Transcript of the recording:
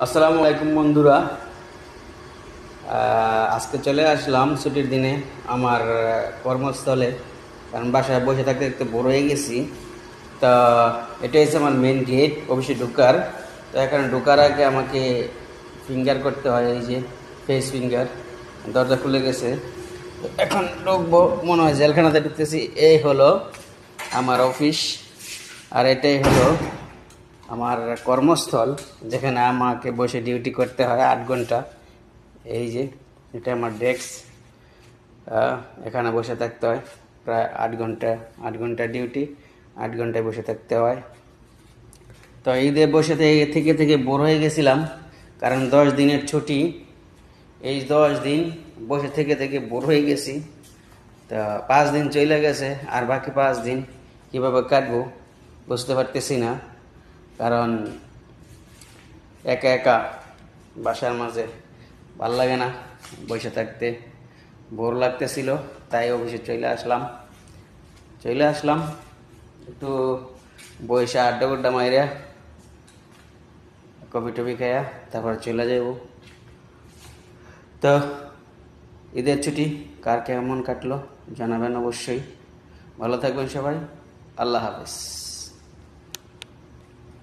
আসসালামু আলাইকুম বন্ধুরা। আজকে চলে আসলাম ছুটির দিনে আমার কর্মস্থলে, কারণ বাসায় বসে থাকতে থাকতে বোর হয়ে গেছি। তা এটা হচ্ছে আমার মেন গেট অফিসে ঢোকার। তো এখানে ঢোকার আগে আমাকে ফিঙ্গার করতে হয়, এই যে ফেস ফিঙ্গার। দরজা খুলে গেছে, তো এখন ঢুকবো। মনে হয় জেলখানাতে ঢুকতেছি। এই হলো আমার অফিস, আর এটাই হলো আমার কর্মস্থল, যেখানে আমাকে বসে ডিউটি করতে হয় 8 ঘন্টা। এই যে এটা আমার ডেস্ক, এখানে বসে থাকতে হয় প্রায় 8 ঘন্টা। 8 ঘন্টা ডিউটি, 8 ঘন্টায় বসে থাকতে হয়। তো ঈদে বসে থেকে থেকে থেকে বোর হয়ে গেছিলাম, কারণ 10 দিনের ছুটি। এই 10 দিন বসে থেকে থেকে বোর হয়ে গেছি। তা 5 দিন চলে গেছে, আর বাকি 5 দিন কীভাবে কাটবো বুঝতে পারতেছি না। কারণ একা একা বাসার মাঝে ভাল লাগে না, বসে থাকতে বোর লাগতেছিল। তাই অফিসে চলে আসলাম একটু বসে আড্ডা গুড্ডা মাইরা কফি টফি খাইয়া তারপর চলে যাব। তো ঈদের ছুটি কার কেমন কাটলো জানাবেন অবশ্যই। ভালো থাকবেন সবাই। আল্লাহ হাফেজ।